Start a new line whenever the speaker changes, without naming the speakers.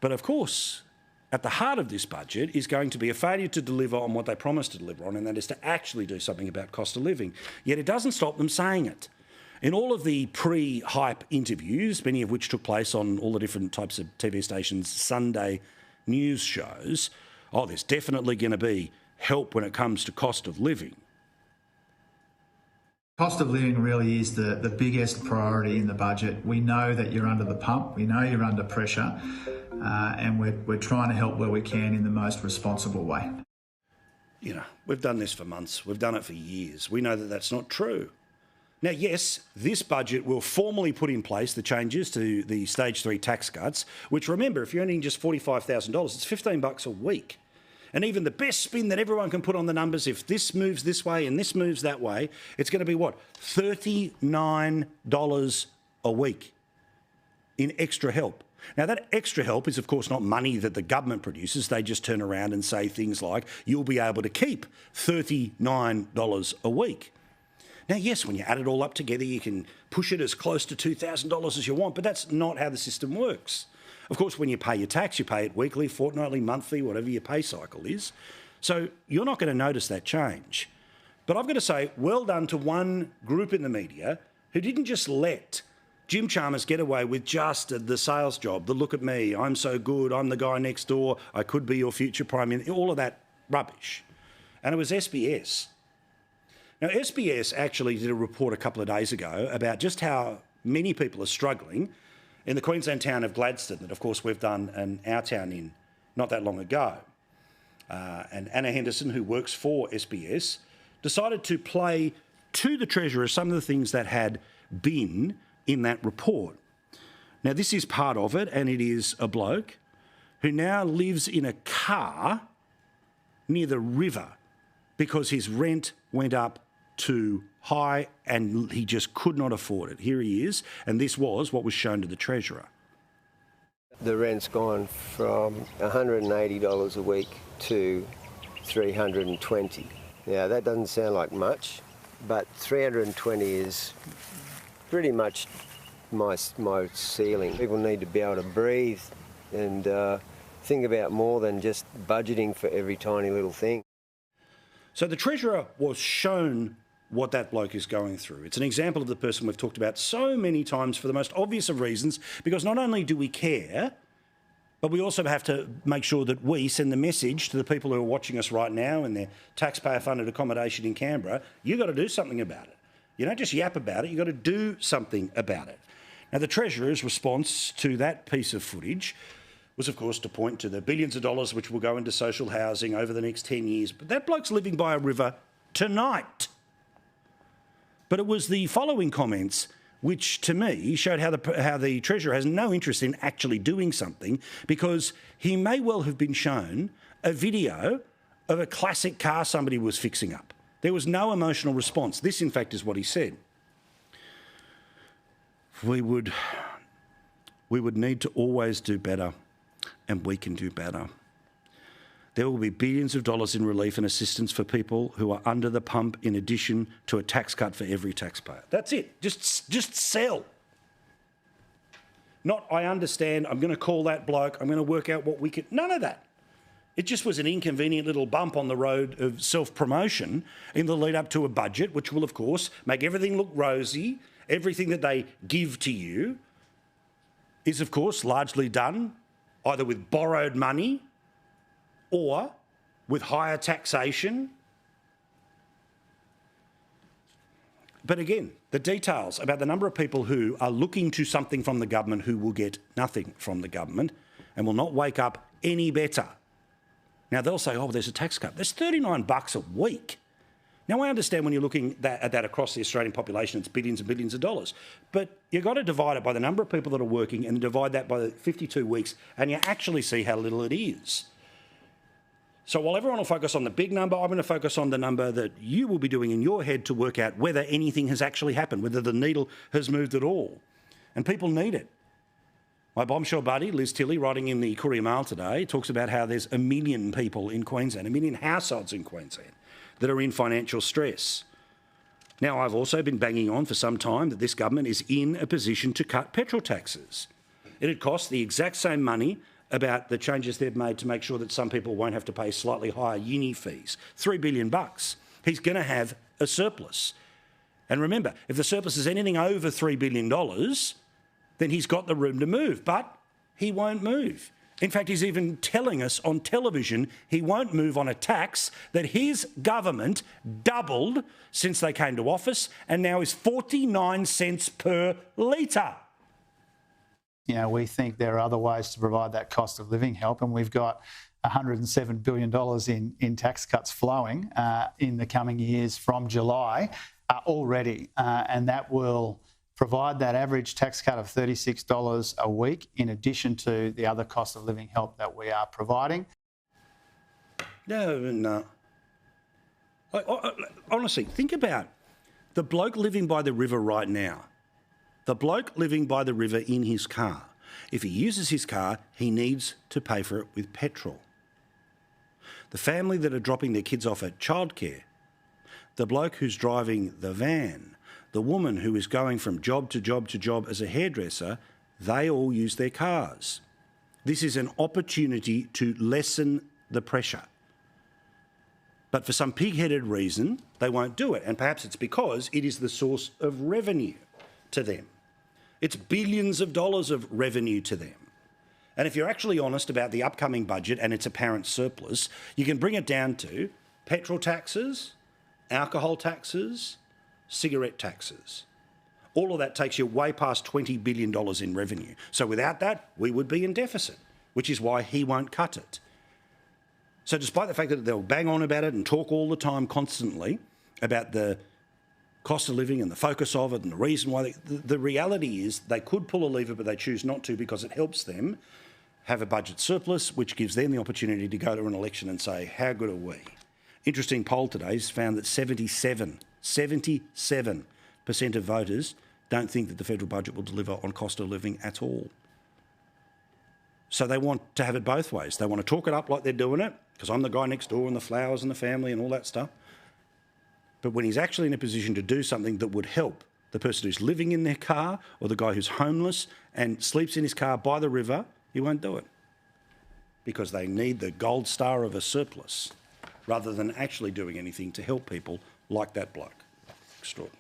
But of course, at the heart of this budget is going to be a failure to deliver on what they promised to deliver on, and that is to actually do something about cost of living. Yet it doesn't stop them saying it. In all of the pre-hype interviews, many of which took place on all the different types of TV stations' Sunday news shows, there's definitely going to be help when it comes to cost of living.
Cost of living really is the biggest priority in the budget. We know that you're under the pump, we know you're under pressure, and we're trying to help where we can in the most responsible way.
You know, we've done this for months, we've done it for years. We know that that's not true. Now, yes, this budget will formally put in place the changes to the Stage 3 tax cuts, which, remember, if you're earning just $45,000, it's $15 a week. And even the best spin that everyone can put on the numbers, if this moves this way and this moves that way, it's going to be what? $39 a week in extra help. Now, that extra help is, of course, not money that the government produces. They just turn around and say things like, you'll be able to keep $39 a week. Now, yes, when you add it all up together, you can push it as close to $2,000 as you want, but that's not how the system works. Of course, when you pay your tax, you pay it weekly, fortnightly, monthly, whatever your pay cycle is. So you're not going to notice that change. But I've got to say, well done to one group in the media who didn't just let Jim Chalmers get away with just the sales job, the look at me, I'm so good, I'm the guy next door, I could be your future Prime Minister, all of that rubbish. And it was SBS. Now, SBS actually did a report a couple of days ago about just how many people are struggling in the Queensland town of Gladstone, that, of course, we've done our town in not that long ago. And Anna Henderson, who works for SBS, decided to play to the Treasurer some of the things that had been in that report. Now, this is part of it, and it is a bloke who now lives in a car near the river because his rent went up too high and he just could not afford it. Here he is, and this was what was shown to the Treasurer.
The rent's gone from $180 a week to $320. Now, that doesn't sound like much, but $320 is pretty much my ceiling. People need to be able to breathe and think about more than just budgeting for every tiny little thing.
So the Treasurer was shown what that bloke is going through. It's an example of the person we've talked about so many times for the most obvious of reasons, because not only do we care, but we also have to make sure that we send the message to the people who are watching us right now in their taxpayer-funded accommodation in Canberra, you've got to do something about it. You don't just yap about it, you've got to do something about it. Now, the Treasurer's response to that piece of footage was, of course, to point to the billions of dollars which will go into social housing over the next 10 years. But that bloke's living by a river tonight. But it was the following comments which, to me, showed how the Treasurer has no interest in actually doing something, because he may well have been shown a video of a classic car somebody was fixing up. There was no emotional response. This, in fact, is what he said. We would need to always do better, and we can do better. There will be billions of dollars in relief and assistance for people who are under the pump, in addition to a tax cut for every taxpayer. That's it. Just sell. Not, I understand, I'm going to call that bloke, I'm going to work out what we can... None of that. It just was an inconvenient little bump on the road of self-promotion in the lead up to a budget, which will, of course, make everything look rosy. Everything that they give to you is, of course, largely done either with borrowed money or with higher taxation. But again, the details about the number of people who are looking to something from the government who will get nothing from the government and will not wake up any better. Now, they'll say, oh, there's a tax cut. There's $39 a week. Now, I understand when you're looking at that across the Australian population, it's billions and billions of dollars. But you've got to divide it by the number of people that are working and divide that by the 52 weeks, and you actually see how little it is. So while everyone will focus on the big number, I'm going to focus on the number that you will be doing in your head to work out whether anything has actually happened, whether the needle has moved at all. And people need it. My bombshell buddy, Liz Tilley, writing in the Courier Mail today, talks about how there's 1 million people in Queensland, 1 million households in Queensland that are in financial stress. Now, I've also been banging on for some time that this government is in a position to cut petrol taxes. It'd cost the exact same money about the changes they've made to make sure that some people won't have to pay slightly higher uni fees. $3 billion. He's going to have a surplus. And remember, if the surplus is anything over $3 billion, then he's got the room to move. But he won't move. In fact, he's even telling us on television he won't move on a tax that his government doubled since they came to office and now is 49 cents per litre.
You know, we think there are other ways to provide that cost of living help, and we've got $107 billion in tax cuts flowing in the coming years from July already, and that will provide that average tax cut of $36 a week in addition to the other cost of living help that we are providing.
No. Honestly, think about the bloke living by the river right now. The bloke living by the river in his car. If he uses his car, he needs to pay for it with petrol. The family that are dropping their kids off at childcare. The bloke who's driving the van. The woman who is going from job to job to job as a hairdresser, they all use their cars. This is an opportunity to lessen the pressure. But for some pig-headed reason, they won't do it. And perhaps it's because it is the source of revenue to them. It's billions of dollars of revenue to them. And if you're actually honest about the upcoming budget and its apparent surplus, you can bring it down to petrol taxes, alcohol taxes, cigarette taxes. All of that takes you way past $20 billion in revenue. So without that, we would be in deficit, which is why he won't cut it. So despite the fact that they'll bang on about it and talk all the time constantly about the cost of living and the focus of it and the reason why, the reality is they could pull a lever, but they choose not to because it helps them have a budget surplus, which gives them the opportunity to go to an election and say, how good are we? Interesting poll today has found that 77% of voters don't think that the federal budget will deliver on cost of living at all. So they want to have it both ways. They want to talk it up like they're doing it, because I'm the guy next door and the flowers and the family and all that stuff. But when he's actually in a position to do something that would help the person who's living in their car or the guy who's homeless and sleeps in his car by the river, he won't do it. Because they need the gold star of a surplus rather than actually doing anything to help people like that bloke. Extraordinary.